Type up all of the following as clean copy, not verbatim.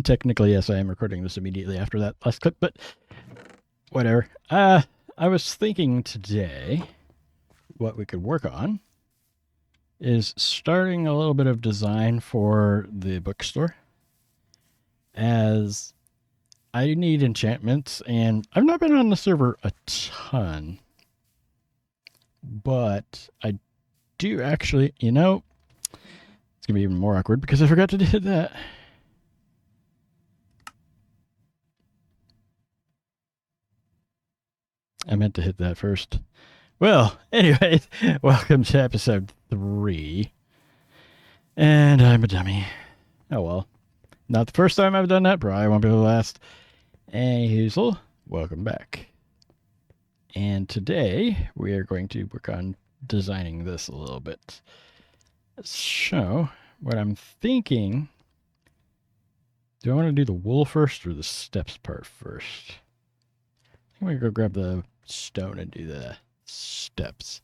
Technically, yes, I am recording this immediately after that last clip, but whatever. I was thinking today what we could work on is starting a little bit of design for the bookstore, as I need enchantments, and I've not been on the server a ton, but I do actually, it's going to be even more awkward because I forgot to do that. I meant to hit that first. Well, anyways, welcome to episode 3. And I'm a dummy. Oh well. Not the first time I've done that, probably won't be the last. Hey, Hazel, welcome back. And today we are going to work on designing this a little bit. So, what I'm thinking, do I want to do the wool first or the steps part first? I'm going to go grab the stone and do the steps.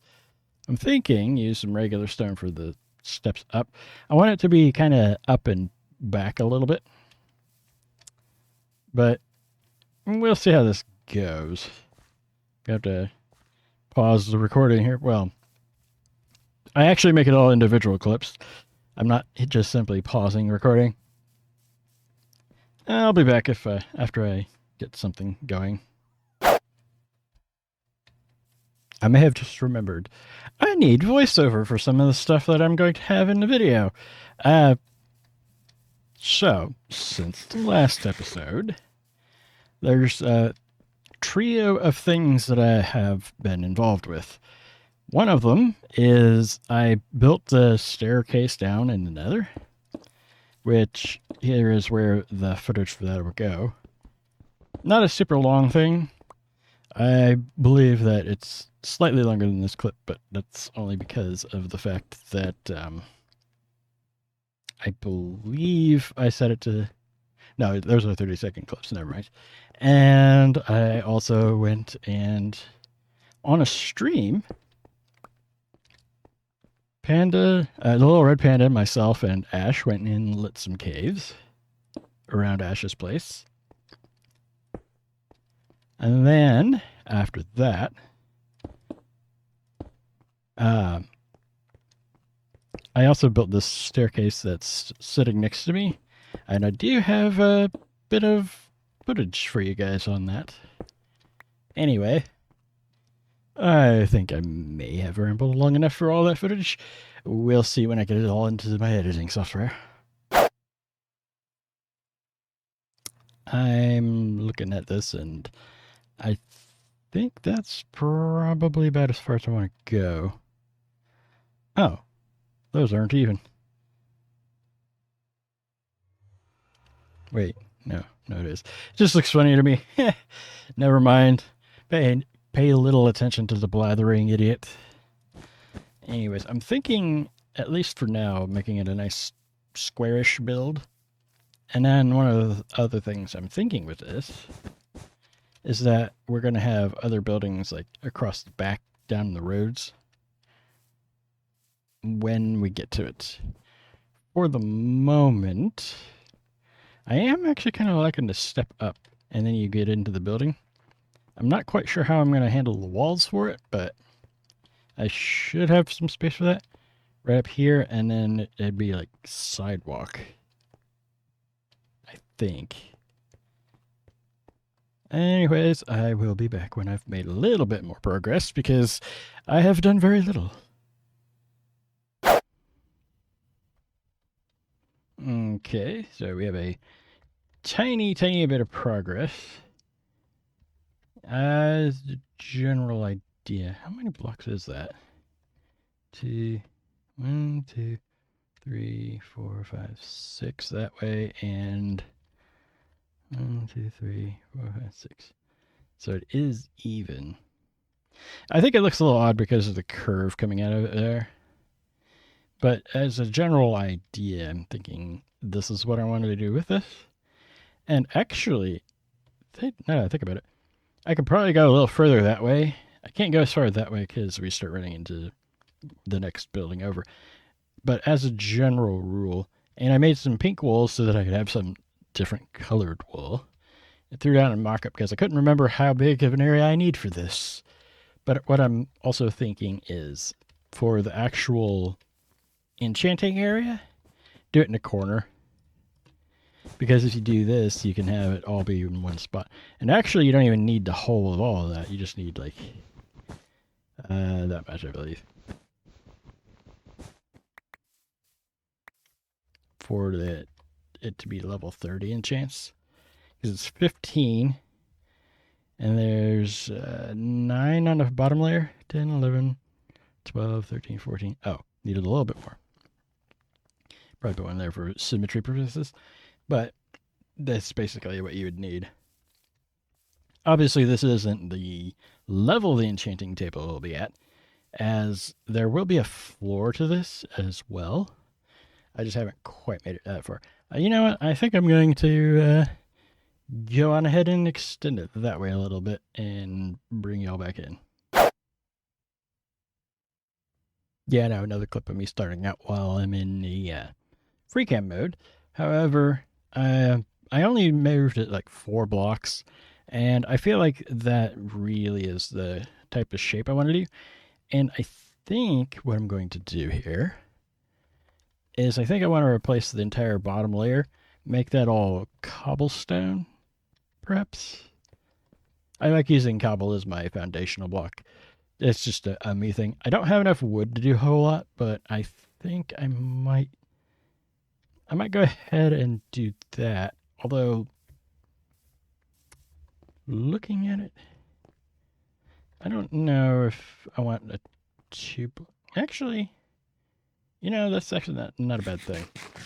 I'm thinking use some regular stone for the steps up. I want it to be kind of up and back a little bit, but we'll see how this goes. I have to pause the recording here. Well, I actually make it all individual clips. I'm not just simply pausing recording. I'll be back if after I get something going. I may have just remembered I need voiceover for some of the stuff that I'm going to have in the video. So, since the last episode, there's a trio of things that I have been involved with. One of them is I built the staircase down in the Nether, which here is where the footage for that will go. Not a super long thing. I believe that it's slightly longer than this clip, but that's only because of the fact that I believe I set it to... No, those are 30-second clips, never mind. And I also went and on a stream, the little red panda, myself, and Ash went and lit some caves around Ash's place. And then, after that, I also built this staircase that's sitting next to me. And I do have a bit of footage for you guys on that. Anyway, I think I may have rambled long enough for all that footage. We'll see when I get it all into my editing software. I'm looking at this and I think that's probably about as far as I want to go. Oh, those aren't even. Wait, no, it is. It just looks funny to me. Never mind. Pay little attention to the blathering idiot. Anyways, I'm thinking, at least for now, making it a nice squarish build. And then one of the other things I'm thinking with this is that we're going to have other buildings like across the back down the roads when we get to it. For the moment, I am actually kind of liking to step up and then you get into the building. I'm not quite sure how I'm going to handle the walls for it, but I should have some space for that. Right up here, and then it'd be like sidewalk, I think. Anyways, I will be back when I've made a little bit more progress, because I have done very little. Okay, so we have a tiny bit of progress. As a general idea, how many blocks is that? 1, 2, 3, 4, 5, 6 that way, and 1, 2, 3, 4, 5, 6. So it is even. I think it looks a little odd because of the curve coming out of it there. But as a general idea, I'm thinking this is what I wanted to do with this. And actually, now that I think about it, I could probably go a little further that way. I can't go as far that way because we start running into the next building over. But as a general rule, and I made some pink wool so that I could have some different colored wool. I threw down a mock-up because I couldn't remember how big of an area I need for this. But what I'm also thinking is for the actual enchanting area, do it in a corner. Because if you do this, you can have it all be in one spot. And actually, you don't even need the whole of all of that. You just need, like, that much, I believe. For it to be level 30 enchants. Because it's 15. And there's 9 on the bottom layer. 10, 11, 12, 13, 14. Oh, needed a little bit more. Probably put one there for symmetry purposes. But that's basically what you would need. Obviously, this isn't the level the enchanting table will be at, as there will be a floor to this as well. I just haven't quite made it that far. You know what? I think I'm going to go on ahead and extend it that way a little bit and bring y'all back in. Yeah, no, another clip of me starting out while I'm in the free cam mode. However, I only moved it like 4 blocks, and I feel like that really is the type of shape I want to do. And I think what I'm going to do here is I think I want to replace the entire bottom layer, make that all cobblestone, perhaps. I like using cobble as my foundational block. It's just a me thing. I don't have enough wood to do a whole lot, but I think I might go ahead and do that. Although, looking at it, I don't know if I want a 2... Actually, you know, that's actually not a bad thing.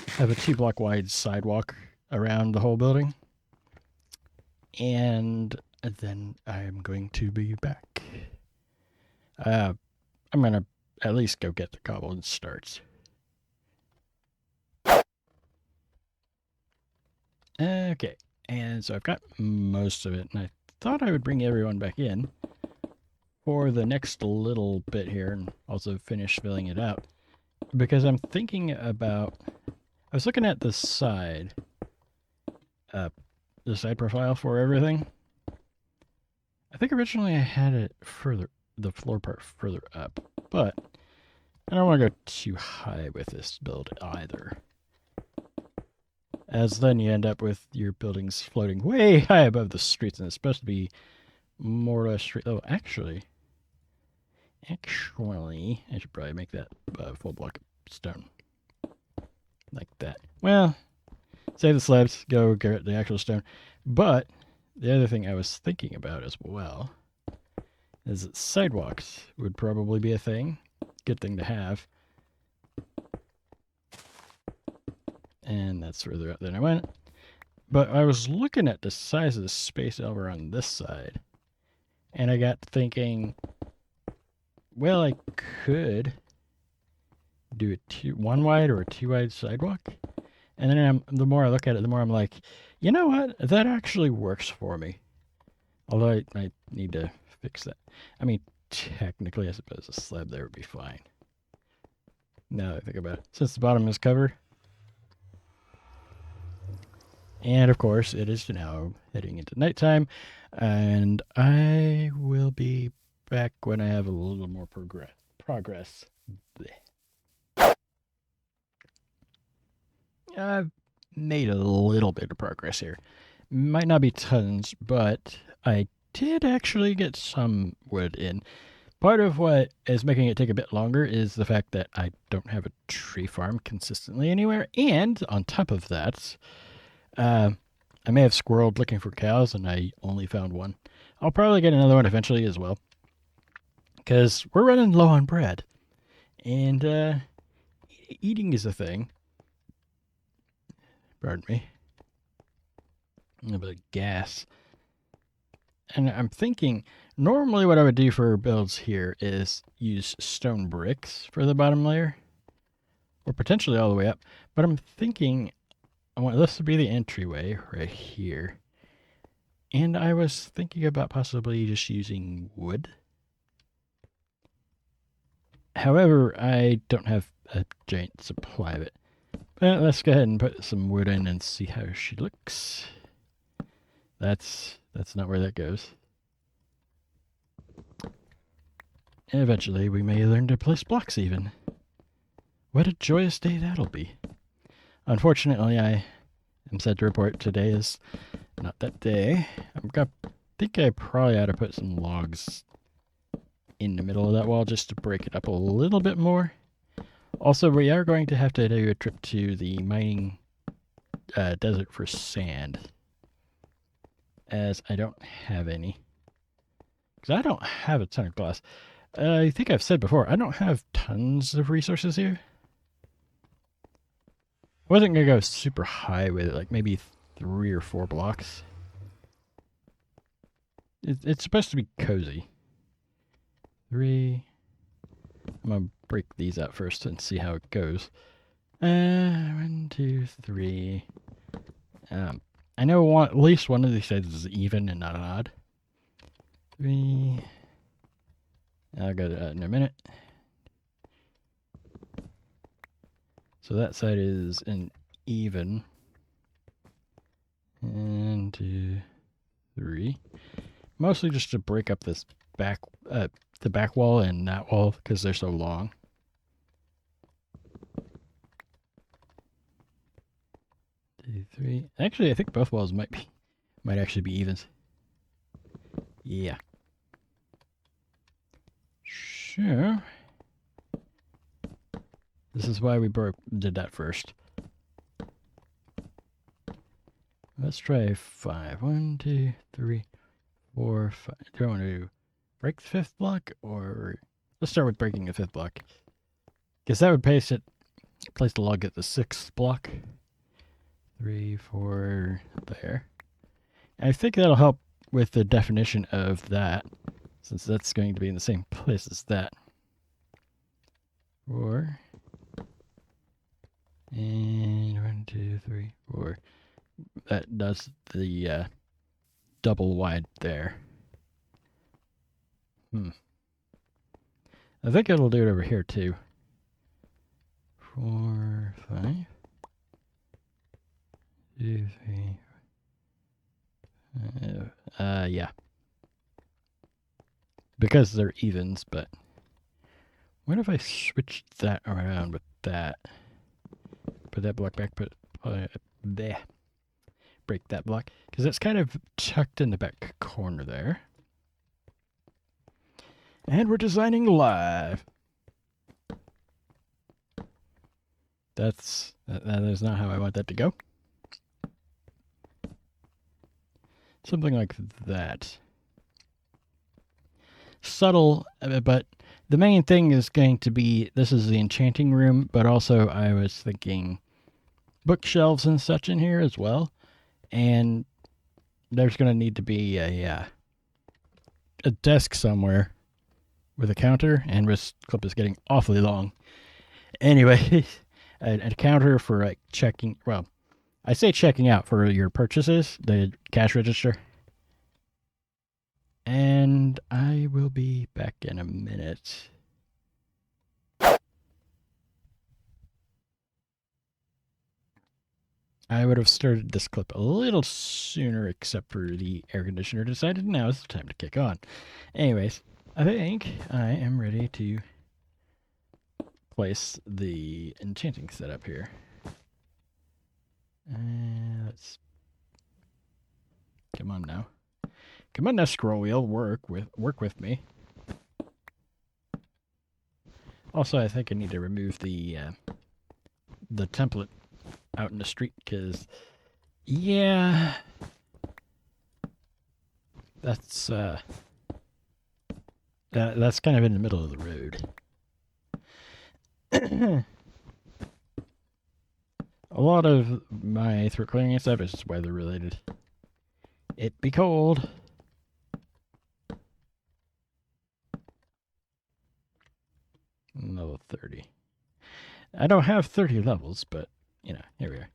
I have a 2 block wide sidewalk around the whole building. And then I'm going to be back. I'm going to at least go get the cobble and starts. Okay, and so I've got most of it, and I thought I would bring everyone back in for the next little bit here and also finish filling it out. Because I'm thinking about... I was looking at the side profile for everything. I think originally I had it further, the floor part further up, but I don't want to go too high with this build either. As then you end up with your buildings floating way high above the streets, and it's supposed to be more or less street. Oh, actually, I should probably make that full block of stone. Like that. Well, save the slabs, go get the actual stone. But the other thing I was thinking about as well is that sidewalks would probably be a thing. Good thing to have. And that's further up than I went. But I was looking at the size of the space over on this side, and I got thinking, well, I could do a 1 wide or a 2 wide sidewalk. And then the more I look at it, the more I'm like, you know what? That actually works for me. Although I need to fix that. I mean, technically, I suppose a slab there would be fine. Now that I think about it. Since the bottom is covered. And of course, it is now heading into nighttime. And I will be back when I have a little more progress. Blech. I've made a little bit of progress here. Might not be tons, but I did actually get some wood in. Part of what is making it take a bit longer is the fact that I don't have a tree farm consistently anywhere. And on top of that, I may have squirreled looking for cows and I only found one. I'll probably get another one eventually as well. Because we're running low on bread. And eating is a thing. Pardon me. A little bit of gas. And I'm thinking, normally what I would do for builds here is use stone bricks for the bottom layer. Or potentially all the way up. But I'm thinking, I want this to be the entryway right here. And I was thinking about possibly just using wood. However, I don't have a giant supply of it. But let's go ahead and put some wood in and see how she looks. That's not where that goes. And eventually we may learn to place blocks even. What a joyous day that'll be. Unfortunately, I am sad to report today is not that day. I think I probably ought to put some logs in the middle of that wall just to break it up a little bit more. Also, we are going to have to do a trip to the mining desert for sand, as I don't have any. Because I don't have a ton of glass. I think I've said before, I don't have tons of resources here. I wasn't going to go super high with it, like maybe 3 or 4 blocks. It's supposed to be cozy. 3. I'm going to break these out first and see how it goes. 1, 2, 3. I know at least one of these sides is even and not an odd. 3. I'll go to that in a minute. So that side is an even. 1, 2, 3. Mostly just to break up this the back wall and that wall because they're so long. 2, 3. Actually, I think both walls might actually be evens. Yeah. Sure. This is why we did that first. Let's try 5. 1, 2, 3, 4, 5. Do I want to break the 5th block, or let's start with breaking the 5th block, because that would place the log at the 6th block. 3, 4 there. And I think that'll help with the definition of that, since that's going to be in the same place as that. 4. And 1, 2, 3, 4. That does the double wide there. I think it'll do it over here too. 4, 5. 2, 3. Yeah. Because they're evens, but what if I switch that around with that? Put that block back, there. Break that block, because it's kind of tucked in the back corner there. And we're designing live. That is not how I want that to go. Something like that. Subtle, but the main thing is going to be, this is the enchanting room, but also I was thinking bookshelves and such in here as well. And there's going to need to be a desk somewhere with a counter, and this clip is getting awfully long. Anyway, a counter for like checking, well, I say checking out for your purchases, the cash register. And I will be back in a minute. I would have started this clip a little sooner, except for the air conditioner decided now is the time to kick on. Anyways, I think I am ready to place the enchanting setup here. Let's... Come on now. Come on now, scroll wheel, work with me. Also, I think I need to remove the template out in the street, because yeah, that's kind of in the middle of the road. A lot of my throat clearing and stuff is weather related. It be cold. Level 30. I don't have 30 levels, but you know, here we are.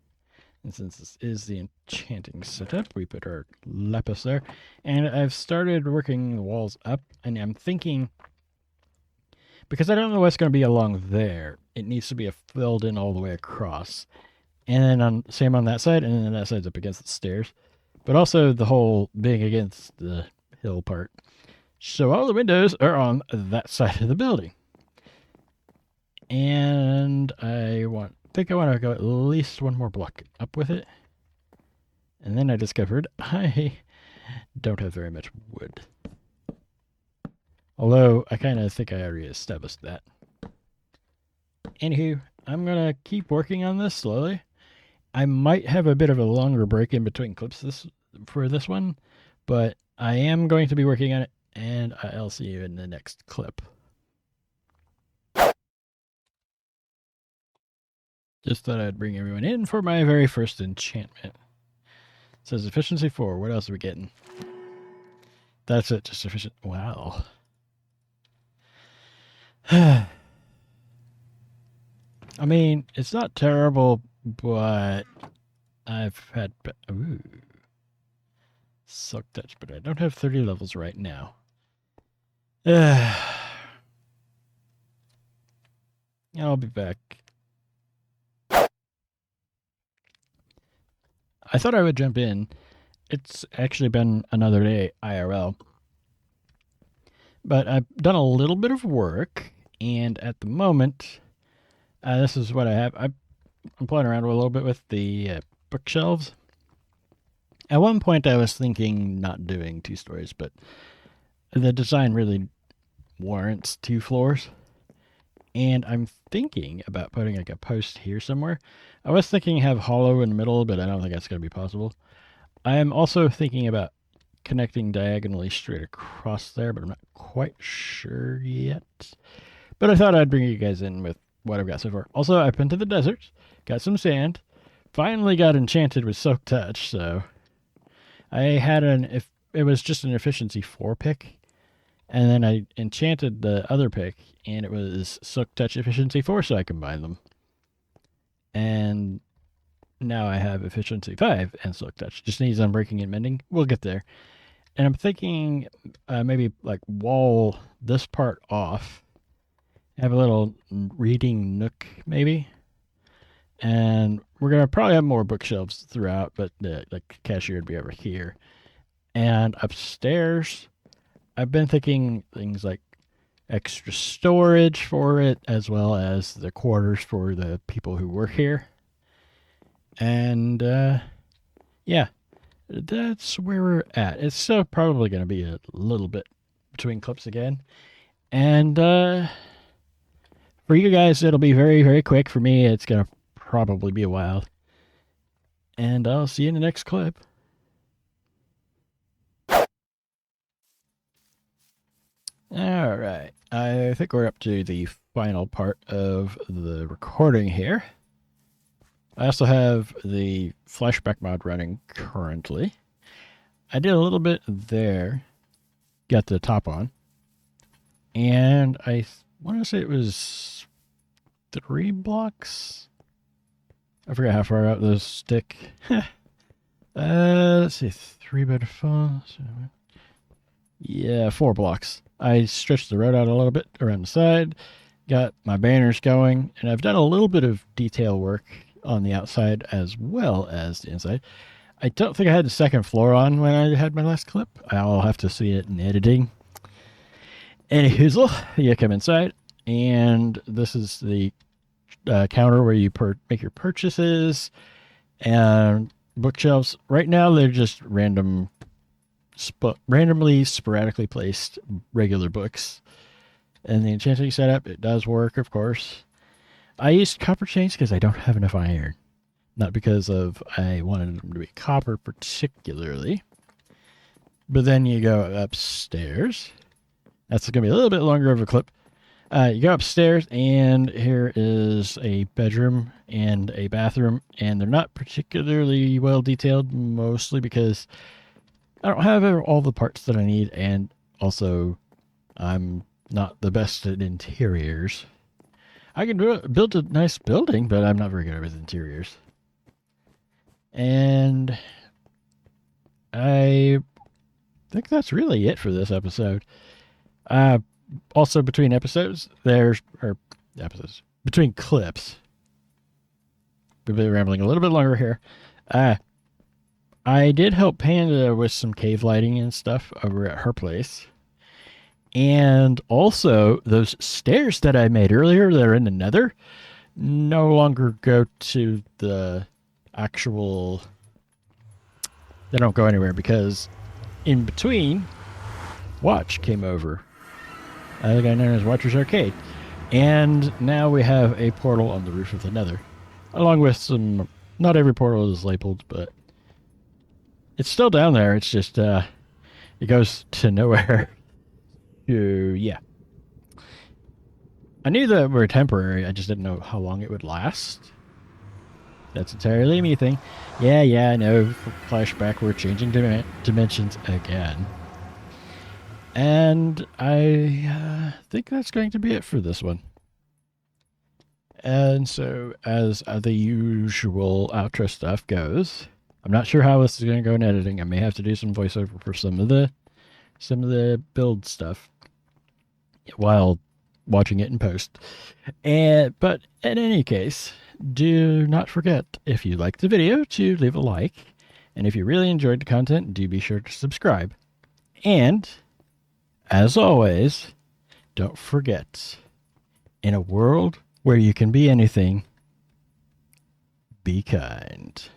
And since this is the enchanting setup, we put our lapis there. And I've started working the walls up, and I'm thinking, because I don't know what's going to be along there, it needs to be filled in all the way across. And then same on that side, and then that side's up against the stairs. But also the whole being against the hill part. So all the windows are on that side of the building. And I think I want to go at least one more block up with it. And then I discovered I don't have very much wood. Although I kind of think I already established that. Anywho, I'm going to keep working on this slowly. I might have a bit of a longer break in between clips for this one, but I am going to be working on it, and I'll see you in the next clip. Just thought I'd bring everyone in for my very first enchantment. It says efficiency 4. What else are we getting? That's it, just efficient. Wow. I mean, it's not terrible, but I've had... Ooh. Silk touch, but I don't have 30 levels right now. I'll be back. I thought I would jump in. It's actually been another day IRL. But I've done a little bit of work, and at the moment, this is what I have. I'm playing around a little bit with the bookshelves. At one point, I was thinking not doing 2 stories, but the design really warrants 2 floors. And I'm thinking about putting like a post here somewhere. I was thinking have hollow in the middle, but I don't think that's going to be possible. I am also thinking about connecting diagonally straight across there, but I'm not quite sure yet. But I thought I'd bring you guys in with what I've got so far. Also, I've been to the desert, got some sand, finally got enchanted with Soak Touch, so I had it was just an efficiency 4 pick, and then I enchanted the other pick, and it was Soak Touch efficiency 4, so I combined them. And now I have efficiency 5 and Soak Touch. Just needs unbreaking and mending. We'll get there. And I'm thinking maybe like wall this part off. Have a little reading nook maybe. And we're going to probably have more bookshelves throughout, but the cashier would be over here. And upstairs, I've been thinking things like extra storage for it, as well as the quarters for the people who work here. And yeah, that's where we're at. It's still probably going to be a little bit between clips again. And for you guys, it'll be very, very quick. For me, it's going to probably be a while. And I'll see you in the next clip. All right. I think we're up to the final part of the recording here. I also have the flashback mod running currently. I did a little bit there. Got the top on. And I want to say it was 3 blocks. I forgot how far out those stick. Let's see. 3 by default. Yeah, 4 blocks. I stretched the road out a little bit around the side. Got my banners going. And I've done a little bit of detail work on the outside as well as the inside. I don't think I had the second floor on when I had my last clip. I'll have to see it in editing. Anyhoozle, you come inside, and this is the counter where you make your purchases and bookshelves. Right now, they're just randomly, sporadically placed regular books. And the enchanting setup, it does work, of course. I used copper chains because I don't have enough iron. Not because I wanted them to be copper particularly. But then you go upstairs. That's going to be a little bit longer of a clip. You go upstairs, and here is a bedroom and a bathroom. And they're not particularly well detailed, mostly because I don't have all the parts that I need. And also, I'm not the best at interiors. I can build a nice building, but I'm not very good with interiors. And I think that's really it for this episode. Also, between clips, we've been rambling a little bit longer here. I did help Panda with some cave lighting and stuff over at her place. And also, those stairs that I made earlier that are in the nether no longer go to the actual... They don't go anywhere because in between, Watch came over. The guy known as WatchersArcade. And now we have a portal on the roof of the nether. Along with some... Not every portal is labeled, but... It's still down there. It's just, it goes to nowhere. Yeah. I knew that were temporary. I just didn't know how long it would last. That's entirely me thing. Yeah, I know. Flashback, we're changing dimensions again. And I think that's going to be it for this one. And so, as the usual outro stuff goes, I'm not sure how this is going to go in editing. I may have to do some voiceover for some of the build stuff while watching it in post. But in any case, do not forget, if you liked the video, to leave a like. And if you really enjoyed the content, do be sure to subscribe. And, as always, don't forget, in a world where you can be anything, be kind.